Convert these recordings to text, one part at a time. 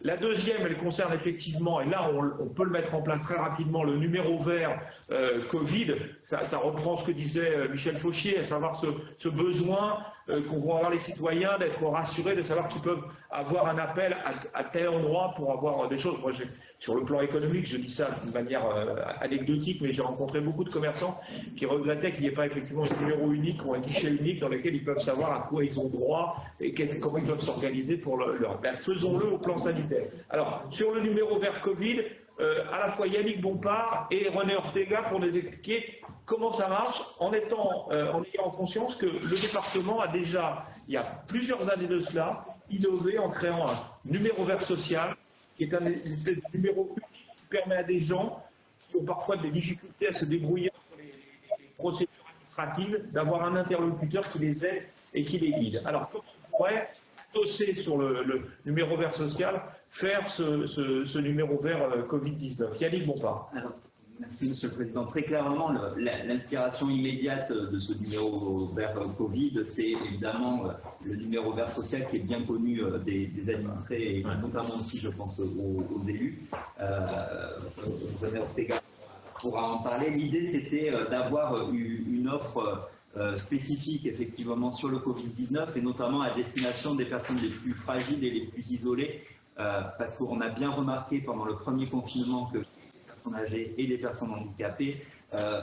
La deuxième, elle concerne effectivement, et là on peut le mettre en place très rapidement, le numéro vert Covid. Ça reprend ce que disait Michel Fauchier, à savoir ce besoin qu'ont vont avoir les citoyens d'être rassurés, de savoir qu'ils peuvent avoir un appel à tel endroit pour avoir des choses. Moi, sur le plan économique, je dis ça d'une manière anecdotique, mais j'ai rencontré beaucoup de commerçants qui regrettaient qu'il n'y ait pas effectivement un numéro unique ou un guichet unique dans lequel ils peuvent savoir à quoi ils ont droit et comment ils doivent s'organiser pour leur... Ben, faisons-le au plan sanitaire. Alors, sur le numéro vert Covid, à la fois Yannick Bompard et René Ortega pour nous expliquer comment ça marche en ayant conscience que le département a déjà, il y a plusieurs années de cela, innové en créant un numéro vert social qui est un numéro qui permet à des gens qui ont parfois des difficultés à se débrouiller sur les procédures administratives d'avoir un interlocuteur qui les aide et qui les guide. Alors, comment on pourrait adossé sur le numéro vert social, faire ce numéro vert Covid-19. Yannick Bompard. Alors, merci Monsieur le Président. Très clairement, l'inspiration immédiate de ce numéro vert Covid, c'est évidemment le numéro vert social qui est bien connu des administrés et notamment aussi, je pense, aux élus. René Ortega pourra en parler. L'idée, c'était d'avoir une offre spécifique effectivement sur le Covid-19 et notamment à destination des personnes les plus fragiles et les plus isolées parce qu'on a bien remarqué pendant le premier confinement que les personnes âgées et les personnes handicapées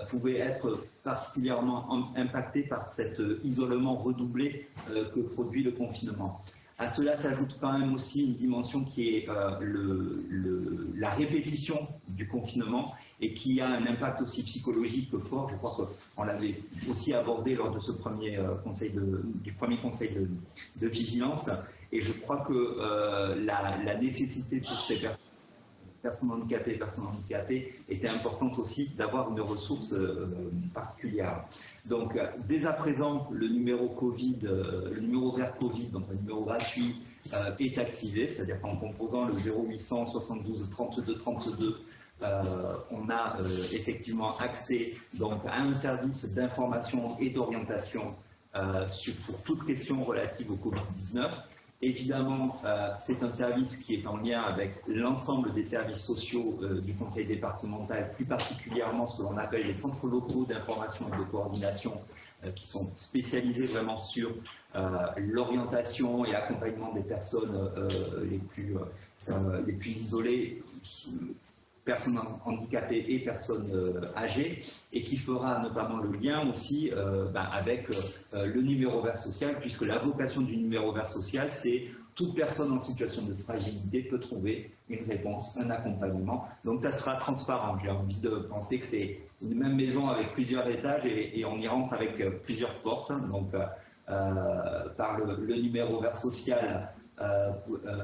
pouvaient être particulièrement impactées par cet isolement redoublé que produit le confinement. À cela s'ajoute quand même aussi une dimension qui est la répétition du confinement et qui a un impact aussi psychologique fort. Je crois qu'on l'avait aussi abordé lors de ce premier conseil de vigilance. Et je crois que la nécessité pour ces personnes handicapées était importante aussi d'avoir une ressource particulière. Donc, dès à présent, le numéro vert Covid, donc un numéro gratuit, est activé, c'est-à-dire qu'en composant le 0800 72 32 32, on a effectivement accès donc, à un service d'information et d'orientation pour toute question relative au Covid-19. Évidemment, c'est un service qui est en lien avec l'ensemble des services sociaux du conseil départemental, plus particulièrement ce que l'on appelle les centres locaux d'information et de coordination, qui sont spécialisés vraiment sur l'orientation et l'accompagnement des personnes les plus isolées, personnes handicapées et personnes âgées, et qui fera notamment le lien aussi avec le numéro vert social, puisque la vocation du numéro vert social, c'est toute personne en situation de fragilité peut trouver une réponse, un accompagnement. Donc ça sera transparent. J'ai envie de penser que c'est une même maison avec plusieurs étages et on y rentre avec plusieurs portes. Donc par le numéro vert social,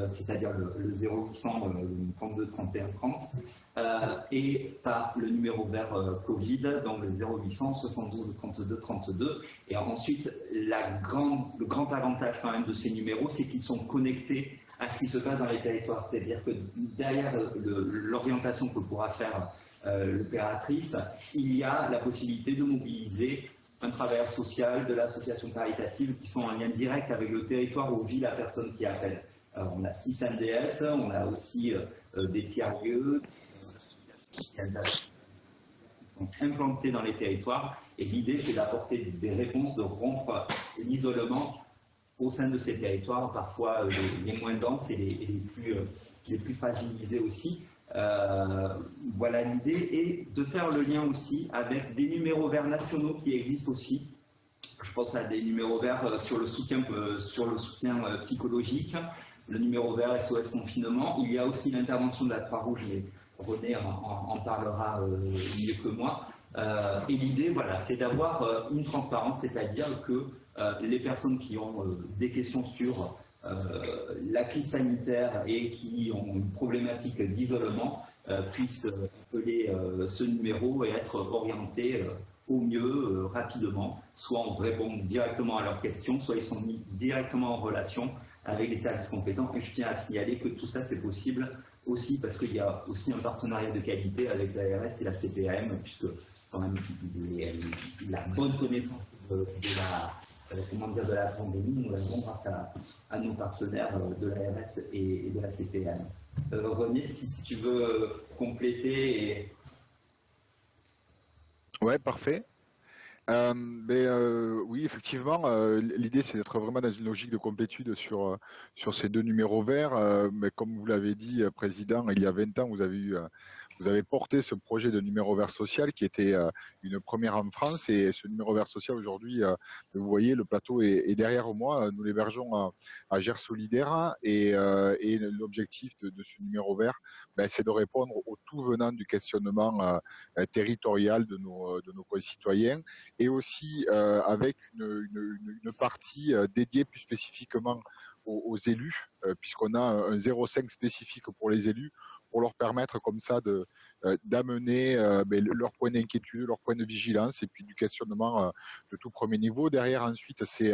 c'est-à-dire le 0800 32 31 30, et par le numéro vert Covid, donc le 0800 72 32 32. Et ensuite, le grand avantage quand même de ces numéros, c'est qu'ils sont connectés à ce qui se passe dans les territoires. C'est-à-dire que derrière l'orientation que pourra faire l'opératrice, il y a la possibilité de mobiliser un travailleur social, de l'association caritative qui sont en lien direct avec le territoire où vit la personne qui appelle. On a 6 MDS, on a aussi des tiers-lieux qui sont implantés dans les territoires et l'idée c'est d'apporter des réponses, de rompre l'isolement au sein de ces territoires, parfois les moins denses et les plus fragilisés aussi. Voilà l'idée, et de faire le lien aussi avec des numéros verts nationaux qui existent aussi. Je pense à des numéros verts sur le soutien psychologique, le numéro vert SOS confinement. Il y a aussi l'intervention de la Croix-Rouge, mais René en parlera mieux que moi. Et l'idée, voilà, c'est d'avoir une transparence, c'est-à-dire que les personnes qui ont des questions sur la crise sanitaire et qui ont une problématique d'isolement puissent appeler ce numéro et être orientés au mieux, rapidement. Soit on répond directement à leurs questions, soit ils sont mis directement en relation avec les services compétents. Et je tiens à signaler que tout ça c'est possible aussi parce qu'il y a aussi un partenariat de qualité avec l'ARS et la CPAM, puisque quand même la bonne connaissance de de la pandémie, nous l'avons grâce à nos partenaires de l'ARS et de la CPM. René, si tu veux compléter. Ouais, parfait. Oui, effectivement, l'idée c'est d'être vraiment dans une logique de complétude sur ces deux numéros verts. Mais comme vous l'avez dit, Président, il y a 20 ans, vous avez porté ce projet de numéro vert social qui était une première en France. Et ce numéro vert social aujourd'hui, vous voyez, le plateau est derrière moi. Nous l'hébergeons à Gers Solidaire et l'objectif de ce numéro vert, c'est de répondre au tout venant du questionnement territorial de nos concitoyens, et aussi avec une partie dédiée plus spécifiquement aux élus, puisqu'on a un 0,5 spécifique pour les élus, pour leur permettre comme ça d'amener leur point d'inquiétude, leur point de vigilance, et puis du questionnement de tout premier niveau. Derrière, ensuite, c'est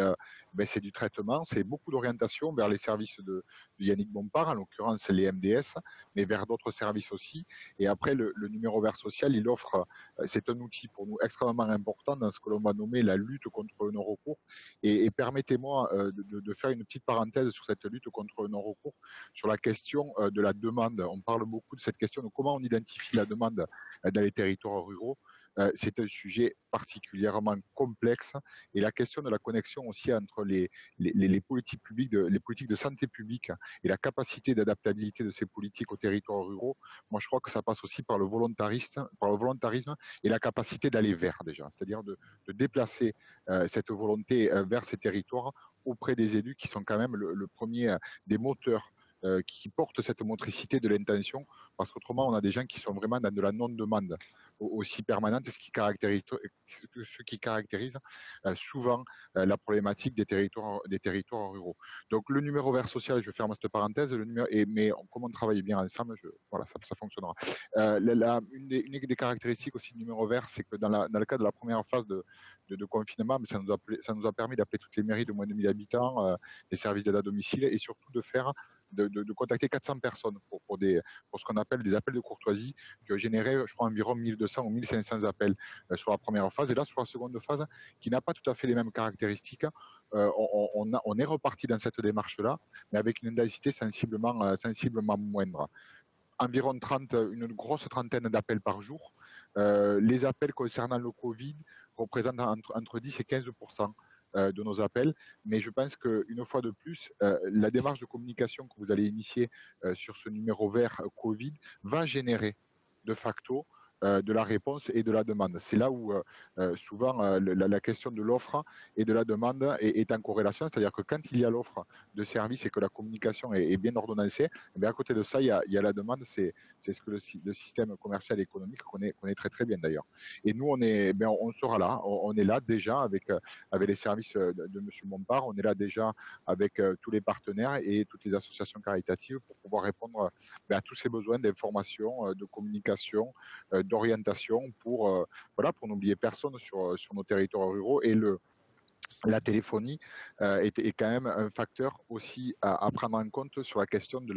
du traitement, c'est beaucoup d'orientation vers les services de Yannick Bompard, en l'occurrence les MDS, mais vers d'autres services aussi. Et après, le numéro vert social, il offre, c'est un outil pour nous extrêmement important dans ce que l'on va nommer la lutte contre le non-recours. Et permettez-moi de faire une petite parenthèse sur cette lutte contre le non-recours, sur la question de la demande. On parle beaucoup de cette question de comment on identifie la demande dans les territoires ruraux. C'est un sujet particulièrement complexe, et la question de la connexion aussi entre les politiques publiques, les politiques de santé publique et la capacité d'adaptabilité de ces politiques aux territoires ruraux, moi je crois que ça passe aussi par le volontarisme et la capacité d'aller vers déjà, c'est-à-dire de déplacer cette volonté vers ces territoires auprès des élus qui sont quand même le premier des moteurs qui portent cette motricité de l'intention, parce qu'autrement on a des gens qui sont vraiment dans de la non-demande aussi permanente, ce qui caractérise souvent la problématique des territoires ruraux. Donc le numéro vert social, je ferme cette parenthèse, mais comme on travaille bien ensemble, voilà, ça fonctionnera. Une des caractéristiques aussi du numéro vert, c'est que dans le cadre de la première phase de confinement, ça nous a permis d'appeler toutes les mairies de moins de 1000 habitants, les services d'aide à domicile, et surtout de contacter 400 personnes pour ce qu'on appelle des appels de courtoisie, qui ont généré, je crois, environ 1200 ou 1500 appels sur la première phase. Et là, sur la seconde phase, qui n'a pas tout à fait les mêmes caractéristiques, on est reparti dans cette démarche-là, mais avec une intensité sensiblement moindre. Environ une grosse trentaine d'appels par jour. Les appels concernant le Covid représentent entre 10 et 15% de nos appels, mais je pense qu'une fois de plus, la démarche de communication que vous allez initier sur ce numéro vert Covid va générer de facto de la réponse et de la demande. C'est là où souvent la question de l'offre et de la demande est en corrélation, c'est-à-dire que quand il y a l'offre de service et que la communication est bien ordonnancée, et bien à côté de ça, il y a la demande, c'est ce que le système commercial et économique connaît très très bien d'ailleurs. Et nous, on sera là, on est là déjà avec les services de M. Bompard, on est là déjà avec tous les partenaires et toutes les associations caritatives pour pouvoir répondre à tous ces besoins d'information, de communication, d'orientation pour n'oublier personne sur nos territoires ruraux. Et la téléphonie est quand même un facteur aussi à prendre en compte sur la question de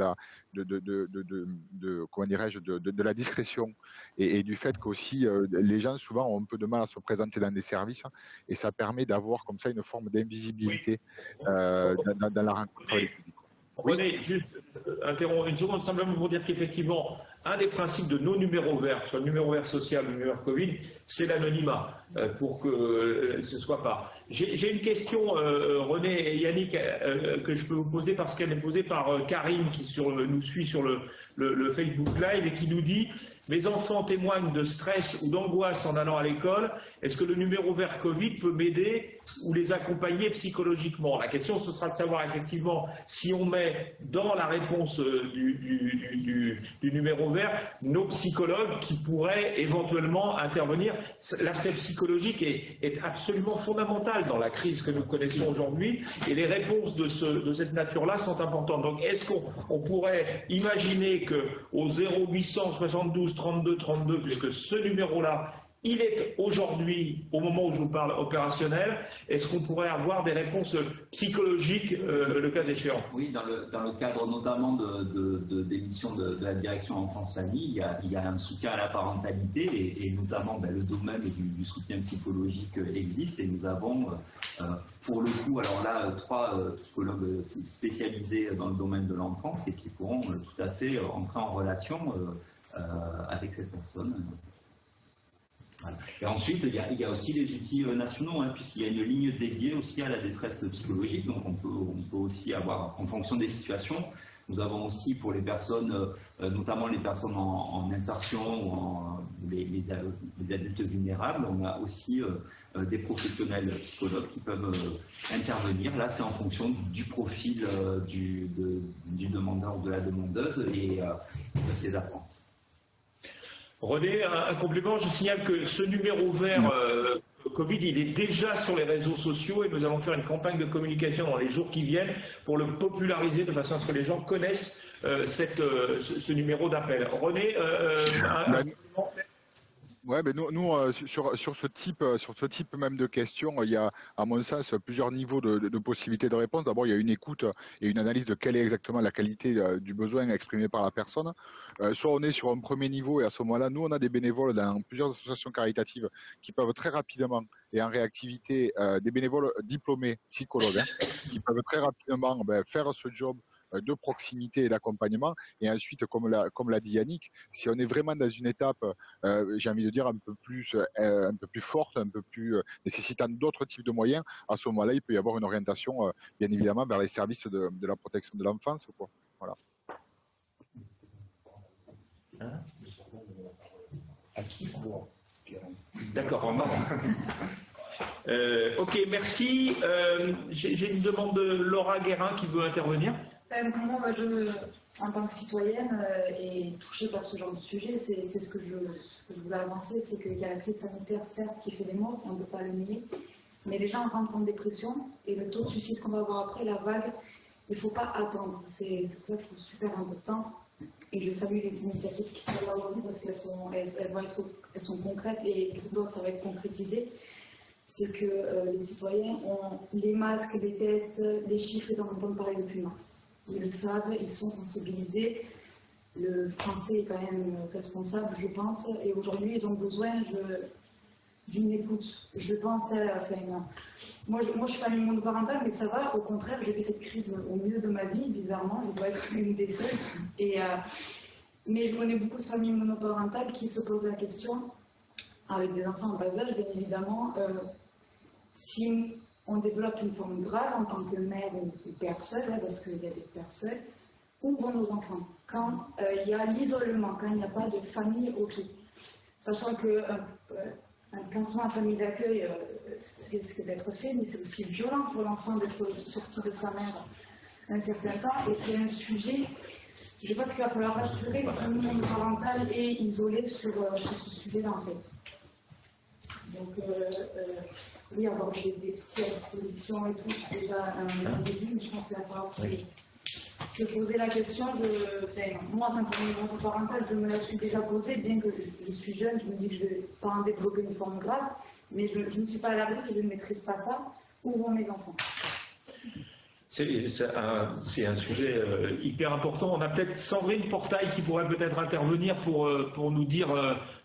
la discrétion et du fait qu'aussi les gens souvent ont un peu de mal à se présenter dans des services, et ça permet d'avoir comme ça une forme d'invisibilité dans la rencontre avec le public. René, juste interrompre une seconde, simplement pour dire qu'effectivement, un des principes de nos numéros verts, soit le numéro vert social ou le numéro Covid, c'est l'anonymat, pour que ce ne soit pas. J'ai une question, René et Yannick, que je peux vous poser parce qu'elle est posée par Karine, qui nous suit sur le Facebook Live et qui nous dit « Mes enfants témoignent de stress ou d'angoisse en allant à l'école. Est-ce que le numéro vert Covid peut m'aider ou les accompagner psychologiquement ?» La question, ce sera de savoir effectivement si on met dans la réponse du numéro vert nos psychologues qui pourraient éventuellement intervenir. L'aspect psychologique est absolument fondamental dans la crise que nous connaissons aujourd'hui, et les réponses de cette nature-là sont importantes. Donc est-ce qu'on pourrait imaginer qu'au 0800 72 32 32, puisque ce numéro-là Il est aujourd'hui, au moment où je vous parle, opérationnel. Est-ce qu'on pourrait avoir des réponses psychologiques le cas échéant? Oui, dans le cadre notamment des missions de la direction enfance-famille, il y a un soutien à la parentalité et notamment le domaine du soutien psychologique existe et nous avons pour le coup, alors là, 3 psychologues spécialisés dans le domaine de l'enfance et qui pourront tout à fait entrer en relation avec cette personne. Voilà. Et ensuite, il y a aussi les outils nationaux, puisqu'il y a une ligne dédiée aussi à la détresse psychologique. Donc, on peut aussi avoir, en fonction des situations, nous avons aussi pour les personnes, notamment les personnes en insertion ou les adultes vulnérables, on a aussi des professionnels psychologues qui peuvent intervenir. Là, c'est en fonction du profil du demandeur ou de la demandeuse et de ses attentes. René, un complément, je signale que ce numéro vert Covid, il est déjà sur les réseaux sociaux et nous allons faire une campagne de communication dans les jours qui viennent pour le populariser de façon à ce que les gens connaissent ce numéro d'appel. René, un complément? Ouais, mais nous sur ce type même de questions, il y a, à mon sens, plusieurs niveaux de possibilités de réponse. D'abord, il y a une écoute et une analyse de quelle est exactement la qualité du besoin exprimé par la personne. Soit on est sur un premier niveau et à ce moment-là, nous, on a des bénévoles dans plusieurs associations caritatives qui peuvent très rapidement et en réactivité, des bénévoles diplômés psychologues, qui peuvent très rapidement faire ce job de proximité et d'accompagnement. Et ensuite, comme l'a dit Yannick, si on est vraiment dans une étape, j'ai envie de dire, un peu plus forte, un peu plus nécessitant d'autres types de moyens, à ce moment-là, il peut y avoir une orientation, bien évidemment, vers les services de la protection de l'enfance. Voilà. D'accord. Ok, merci. J'ai une demande de Laura Guérin qui veut intervenir. Moi, en tant que citoyenne et touchée par ce genre de sujet, c'est ce que je voulais avancer, c'est qu'il y a la crise sanitaire, certes, qui fait des morts, on ne peut pas le nier, mais les gens rentrent en dépression et le taux de suicide qu'on va avoir après, la vague, il ne faut pas attendre. C'est pour ça que je trouve super important. Et je salue les initiatives qui sont là aujourd'hui parce qu'elles sont concrètes et d'autres vont être concrétisées. C'est que les citoyens ont les masques, les tests, les chiffres, ils en entendent parler depuis mars. Ils le savent, ils sont sensibilisés. Le français est quand même responsable, je pense. Et aujourd'hui, ils ont besoin d'une écoute. Je pense à la fin. Moi, je suis famille monoparentale, mais ça va. Au contraire, j'ai fait cette crise au milieu de ma vie, bizarrement. Je dois être une des seules. Mais je connais beaucoup de familles monoparentales qui se posent la question, avec des enfants en bas âge, bien évidemment, si on développe une forme grave en tant que mère ou père seul, parce qu'il y a des pères seuls, où vont nos enfants? Quand il y a l'isolement, quand il n'y a pas de famille autour. Sachant qu'un placement en famille d'accueil risque d'être fait, mais c'est aussi violent pour l'enfant d'être sorti de sa mère un certain temps. Et c'est un sujet, je pense qu'il va falloir rassurer les familles monoparentales et isolées sur ce sujet-là, en fait. Donc, oui, avoir des psys à disposition et tout, c'est déjà un début, mais je pense qu'il va falloir se poser la question. Moi, en tant que monoparentale, je me la suis déjà posée, bien que je suis jeune, je me dis que je ne vais pas en développer une forme grave, mais je ne suis pas à l'abri, je ne maîtrise pas ça. Où vont mes enfants? C'est un sujet hyper important. On a peut-être Sandrine Portail qui pourrait peut-être intervenir pour nous dire,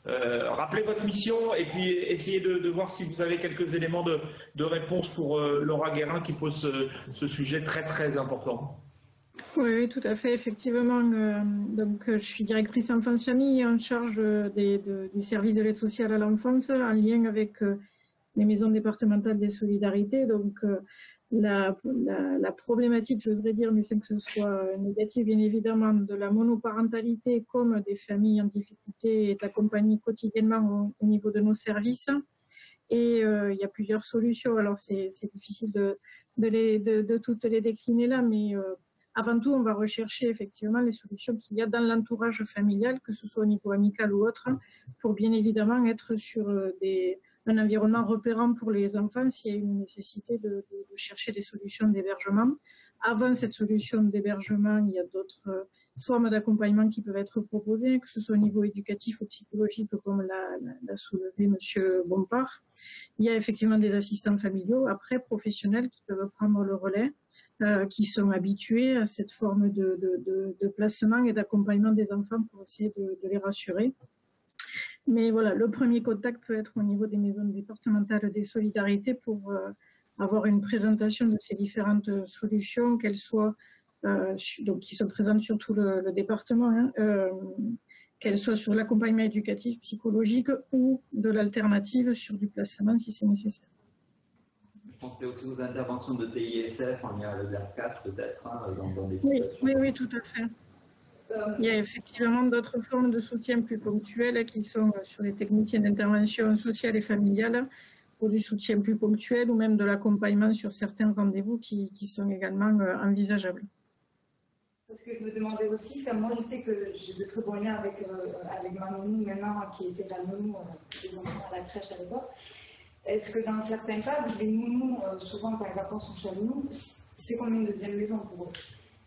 rappelez votre mission et puis essayer de voir si vous avez quelques éléments de réponse pour Laura Guérin qui pose ce sujet très très important. Oui, tout à fait, effectivement. Donc, je suis directrice enfance-famille en charge du service de l'aide sociale à l'enfance en lien avec les maisons départementales des solidarités. Donc, la problématique, j'oserais dire, mais sans que ce soit négatif, bien évidemment, de la monoparentalité comme des familles en difficulté est accompagnée quotidiennement au niveau de nos services. Et il y a plusieurs solutions. Alors, c'est difficile de toutes les décliner là, mais avant tout, on va rechercher effectivement les solutions qu'il y a dans l'entourage familial, que ce soit au niveau amical ou autre, pour bien évidemment être sur un environnement repérant pour les enfants s'il y a une nécessité de chercher des solutions d'hébergement. Avant cette solution d'hébergement, il y a d'autres formes d'accompagnement qui peuvent être proposées, que ce soit au niveau éducatif ou psychologique, comme l'a soulevé M. Bompard. Il y a effectivement des assistants familiaux, après professionnels, qui peuvent prendre le relais, qui sont habitués à cette forme de placement et d'accompagnement des enfants pour essayer de les rassurer. Mais voilà, le premier contact peut être au niveau des maisons départementales des solidarités pour avoir une présentation de ces différentes solutions, qu'elles soient donc qui sont présentes sur tout le département, hein, qu'elles soient sur l'accompagnement éducatif, psychologique ou de l'alternative sur du placement si c'est nécessaire. Je pensais aussi aux interventions de TISF, il y a le DER4 peut-être, hein, dans des situations. Oui, tout à fait. Il y a effectivement d'autres formes de soutien plus ponctuelles qui sont sur les techniciens d'intervention sociale et familiale, pour du soutien plus ponctuel ou même de l'accompagnement sur certains rendez-vous qui sont également envisageables. Parce que je me demandais aussi, moi je sais que j'ai de très bons liens avec ma nounou maintenant, qui était la nounou des enfants à la crèche à l'époque. Est-ce que dans certains cas, les nounous, souvent quand les enfants sont chez nous, c'est comme une deuxième maison pour eux?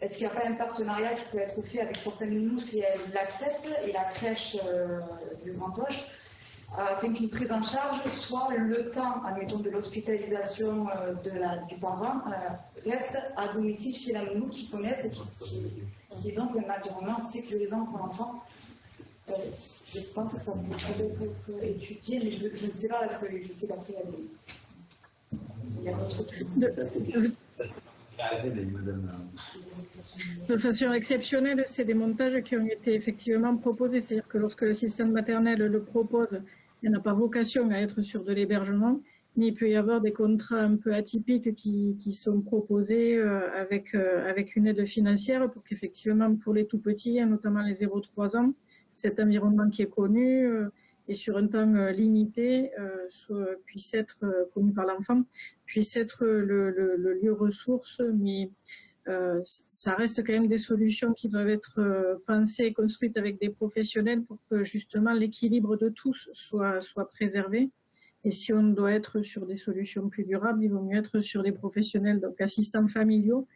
Est-ce qu'il n'y a pas un partenariat qui peut être fait avec certaines nounous si elles l'acceptent et la crèche du Grand Hoche, afin qu'une prise en charge soit le temps, admettons, de l'hospitalisation du parent reste à domicile chez la nounou qui connaissent et qui est donc un environnement sécurisant pour l'enfant. Je pense que ça peut être étudié, mais je ne sais pas parce que je sais qu'après il y a d'autres choses. De façon exceptionnelle, c'est des montages qui ont été effectivement proposés. C'est-à-dire que lorsque l'assistante maternelle le propose, elle n'a pas vocation à être sur de l'hébergement, mais il peut y avoir des contrats un peu atypiques qui sont proposés avec une aide financière pour qu'effectivement, pour les tout-petits, notamment les 0-3 ans, cet environnement qui est connu et sur un temps limité puisse être connu par l'enfant, puisse être le lieu ressource, mais ça reste quand même des solutions qui doivent être pensées et construites avec des professionnels pour que justement l'équilibre de tous soit préservé. Et si on doit être sur des solutions plus durables, il vaut mieux être sur des professionnels, donc assistants familiaux,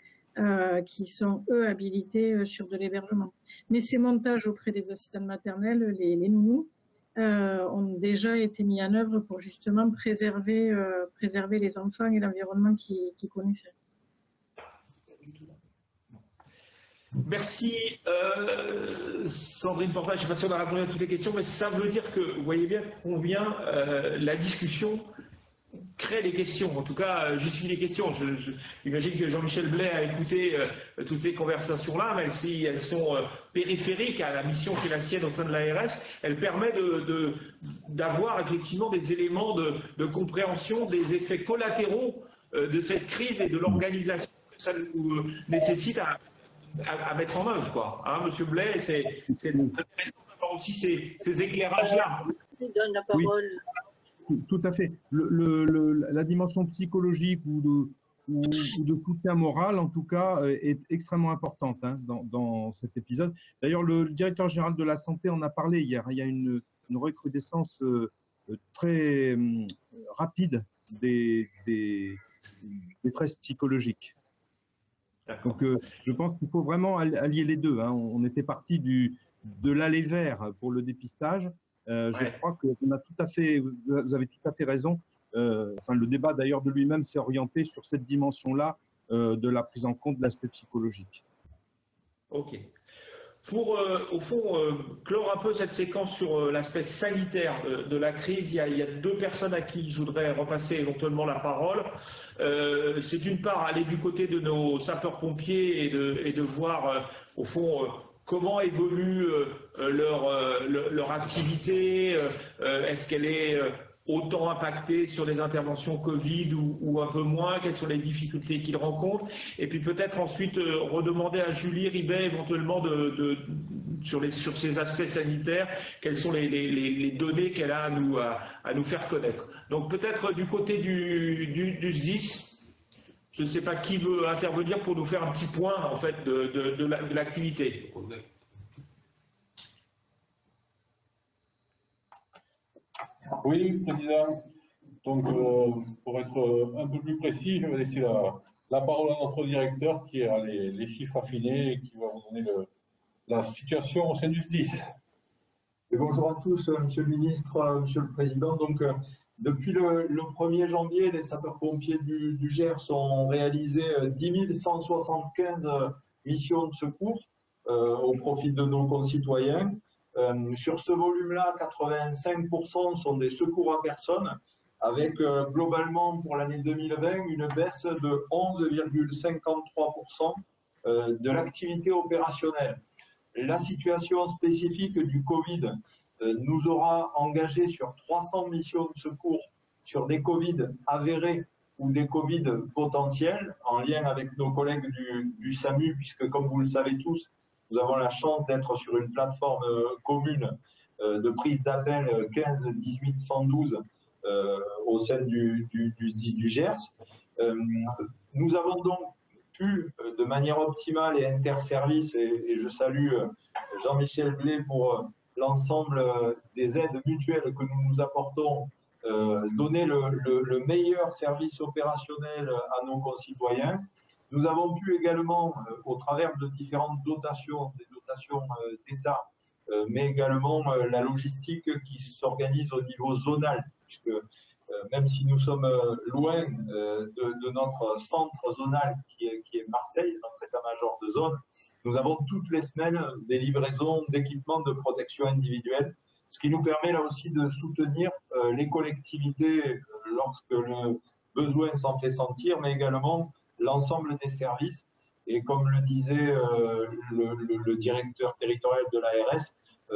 qui sont eux habilités sur de l'hébergement. Mais ces montages auprès des assistantes maternelles, les nounous, ont déjà été mis en œuvre pour justement préserver les enfants et l'environnement qu'ils connaissaient. Merci Sandrine Portal. Je ne sais pas si on a répondu à toutes les questions, mais ça veut dire que vous voyez bien combien la discussion crée les questions. En tout cas, justifie les questions. J'imagine que Jean-Michel Blais a écouté toutes ces conversations-là, même si elles sont périphériques à la mission qui est la sienne au sein de l'ARS, elles permettent d'avoir effectivement des éléments de compréhension des effets collatéraux de cette crise et de l'organisation que ça nous nécessite à mettre en œuvre, quoi. Hein, Monsieur Blais, c'est intéressant d'avoir aussi ces éclairages-là. Je donne la parole. Oui, tout à fait. La dimension psychologique ou de soutien moral, en tout cas, est extrêmement importante dans cet épisode. D'ailleurs, le directeur général de la santé en a parlé hier. Il y a une recrudescence très rapide des détresses psychologiques. Donc, je pense qu'il faut vraiment allier les deux. On était parti de l'aller vers pour le dépistage. Je crois que vous avez tout à fait raison. Le débat d'ailleurs de lui-même s'est orienté sur cette dimension-là de la prise en compte de l'aspect psychologique. Ok. Pour, au fond, clore un peu cette séquence sur l'aspect sanitaire de la crise, il y a deux personnes à qui je voudrais repasser éventuellement la parole. C'est d'une part aller du côté de nos sapeurs-pompiers et de voir, au fond, comment évolue leur activité, est-ce qu'elle est autant impactés sur les interventions Covid ou un peu moins, quelles sont les difficultés qu'ils rencontrent, et puis peut-être ensuite redemander à Julie Ribet éventuellement sur ces aspects sanitaires, quelles sont les données qu'elle a à nous faire connaître. Donc peut-être du côté du SDIS, je ne sais pas qui veut intervenir pour nous faire un petit point en fait de l'activité. Oui, Président. Donc, pour être un peu plus précis, je vais laisser la parole à notre directeur qui a les chiffres affinés et qui va vous donner la situation au sein du SDIS. Et bonjour à tous, Monsieur le Ministre, Monsieur le Président. Donc, depuis le 1er janvier, les sapeurs-pompiers du Gers ont réalisé 10 175 missions de secours au profit de nos concitoyens. Sur ce volume-là, 85% sont des secours à personne, avec globalement pour l'année 2020 une baisse de 11,53% de l'activité opérationnelle. La situation spécifique du Covid nous aura engagé sur 300 missions de secours sur des Covid avérés ou des Covid potentiels, en lien avec nos collègues du SAMU, puisque comme vous le savez tous, nous avons la chance d'être sur une plateforme commune de prise d'appel 15 18 112 au sein du Gers. Nous avons donc pu, de manière optimale et interservice, et je salue Jean-Michel Blais pour l'ensemble des aides mutuelles que nous nous apportons, donner le meilleur service opérationnel à nos concitoyens. Nous avons pu également, au travers de différentes dotations, des dotations d'État, mais également la logistique qui s'organise au niveau zonal, puisque même si nous sommes loin de notre centre zonal qui est Marseille, notre état-major de zone, nous avons toutes les semaines des livraisons d'équipements de protection individuelle, ce qui nous permet là aussi de soutenir les collectivités lorsque le besoin s'en fait sentir, mais également l'ensemble des services. Et comme le disait le directeur territorial de l'ARS,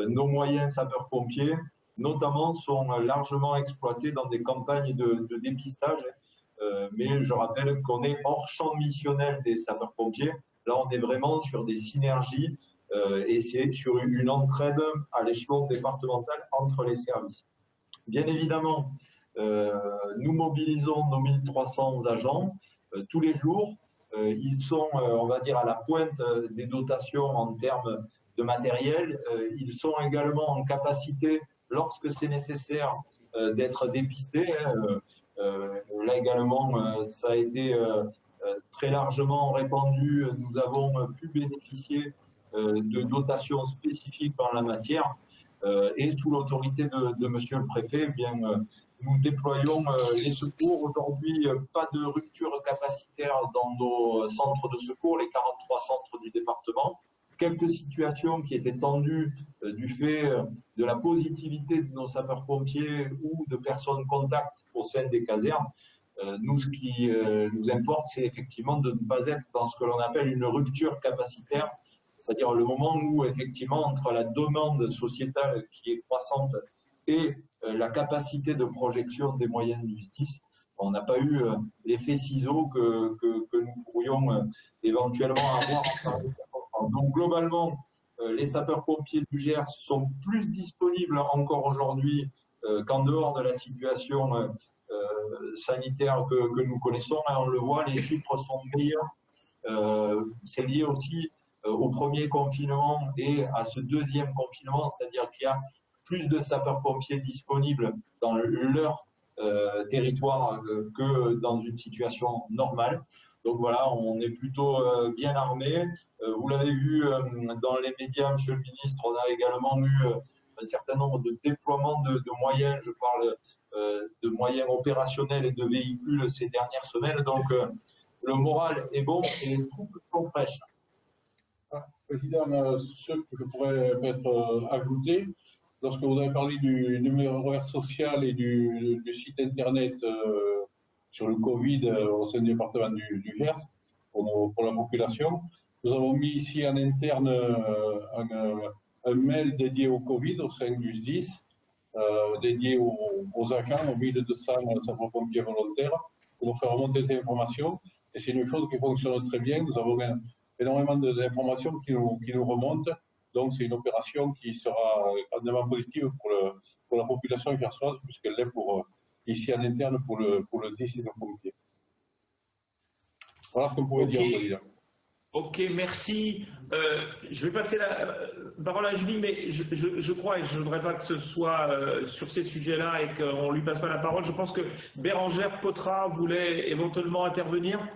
nos moyens sapeurs-pompiers, notamment, sont largement exploités dans des campagnes de dépistage. Mais je rappelle qu'on est hors champ missionnel des sapeurs-pompiers. Là, on est vraiment sur des synergies et c'est sur une entraide à l'échelon départemental entre les services. Bien évidemment, nous mobilisons nos 1300 agents tous les jours. Ils sont, on va dire, à la pointe des dotations en termes de matériel. Ils sont également en capacité, lorsque c'est nécessaire, d'être dépistés. Là également, ça a été très largement répandu. Nous avons pu bénéficier de dotations spécifiques en la matière. Et sous l'autorité de Monsieur le Préfet, eh bien, nous déployons les secours. Aujourd'hui, pas de rupture capacitaire dans nos centres de secours, les 43 centres du département. Quelques situations qui étaient tendues du fait de la positivité de nos sapeurs-pompiers ou de personnes contacts au sein des casernes. Nous, ce qui nous importe, c'est effectivement de ne pas être dans ce que l'on appelle une rupture capacitaire, c'est-à-dire le moment où, effectivement, entre la demande sociétale qui est croissante et la capacité de projection des moyens du SDIS, on n'a pas eu l'effet ciseau que nous pourrions éventuellement avoir. Donc, globalement, les sapeurs-pompiers du Gers sont plus disponibles encore aujourd'hui qu'en dehors de la situation sanitaire que nous connaissons. Et on le voit, les chiffres sont meilleurs. C'est lié aussi au premier confinement et à ce deuxième confinement, c'est-à-dire qu'il y a plus de sapeurs-pompiers disponibles dans leur territoire que dans une situation normale. Donc voilà, on est plutôt bien armé. Vous l'avez vu dans les médias, Monsieur le Ministre, on a également eu un certain nombre de déploiements de moyens. Je parle de moyens opérationnels et de véhicules ces dernières semaines. Donc le moral est bon et les troupes sont fraîches. Président, ce que je pourrais peut-être ajouter, lorsque vous avez parlé du numéro vert social et du site internet sur le Covid au sein du département du Gers, pour la population, nous avons mis ici en interne un mail dédié au Covid au sein du SDIS, dédié aux agents, aux 1200 sapeurs-pompiers volontaires, pour nous faire remonter des informations. Et c'est une chose qui fonctionne très bien. Nous avons énormément d'informations qui nous remontent. Donc, c'est une opération qui sera grandement positive pour la population gersoise, puisqu'elle l'est ici en interne pour le SDIS et les pompiers. Voilà ce qu'on pouvait dire, Président. Ok, merci. Je vais passer la parole à Julie, mais je crois, et je ne voudrais pas que ce soit sur ces sujets-là et qu'on ne lui passe pas la parole, je pense que Bérangère Potra voulait éventuellement intervenir.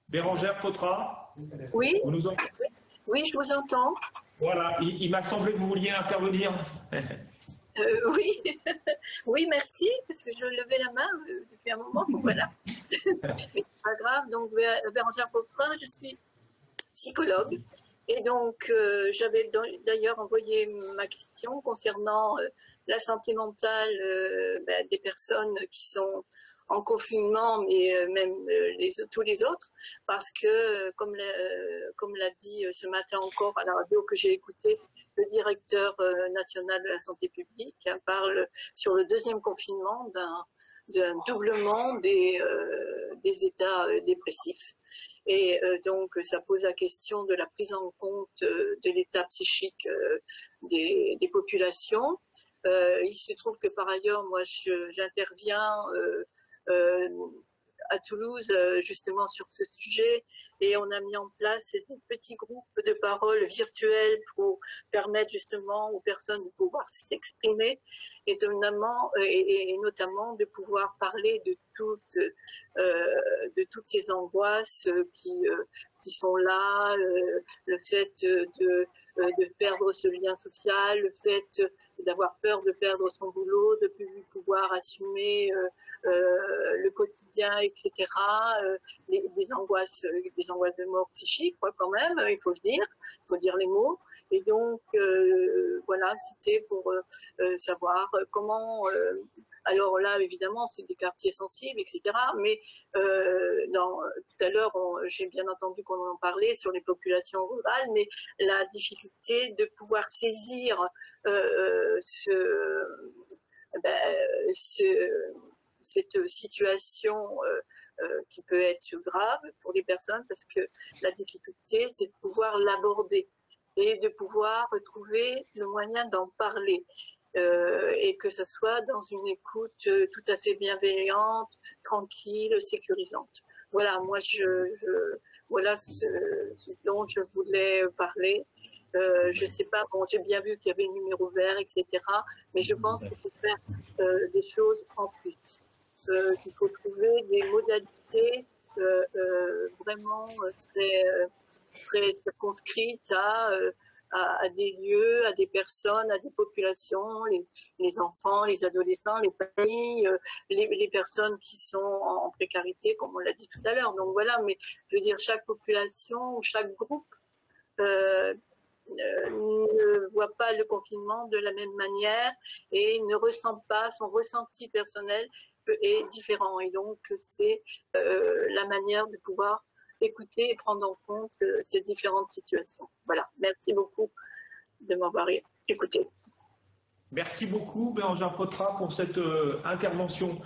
Bérangère Potra, Oui, vous nous entendez? oui, je vous entends. Voilà, il m'a semblé que vous vouliez intervenir. Oui, oui, merci, parce que je levais la main depuis un moment, donc voilà. Mais c'est pas grave, donc Bérangère Potra, je suis psychologue. Et donc, j'avais d'ailleurs envoyé ma question concernant la santé mentale des personnes qui sont en confinement, mais même tous les autres, parce que, comme l'a dit ce matin encore à la radio que j'ai écouté, le directeur national de la santé publique parle sur le deuxième confinement d'un doublement des états dépressifs. Et donc, ça pose la question de la prise en compte de l'état psychique des populations. Il se trouve que par ailleurs, moi, j'interviens à Toulouse justement sur ce sujet, et on a mis en place des petits groupes de parole virtuels pour permettre justement aux personnes de pouvoir s'exprimer et notamment de pouvoir parler de toutes ces angoisses qui sont là, le fait de perdre ce lien social, le fait d'avoir peur de perdre son boulot, de ne plus pouvoir assumer le quotidien, etc. Des angoisses de mort psychique, quoi, quand même, il faut dire les mots. Et donc, voilà, c'était pour savoir comment... alors là, évidemment, c'est des quartiers sensibles, etc. Mais tout à l'heure, j'ai bien entendu qu'on en parlait sur les populations rurales, mais la difficulté de pouvoir saisir cette situation qui peut être grave pour les personnes, parce que la difficulté, c'est de pouvoir l'aborder et de pouvoir trouver le moyen d'en parler. Et que ce soit dans une écoute tout à fait bienveillante, tranquille, sécurisante. Voilà, moi, voilà ce dont je voulais parler. Je ne sais pas, bon, j'ai bien vu qu'il y avait le numéro vert, etc. Mais je pense qu'il faut faire des choses en plus. Qu'il faut trouver des modalités vraiment très circonscrites à des lieux, à des personnes, à des populations, les enfants, les adolescents, les familles, les personnes qui sont en précarité, comme on l'a dit tout à l'heure. Donc voilà, mais je veux dire, chaque population, chaque groupe ne voit pas le confinement de la même manière et ne ressent pas, son ressenti personnel est différent. Et donc, c'est la manière de pouvoir écouter et prendre en compte ces différentes situations. Voilà, merci beaucoup de m'avoir écouté. Merci beaucoup, Bérangère Potra, pour cette intervention.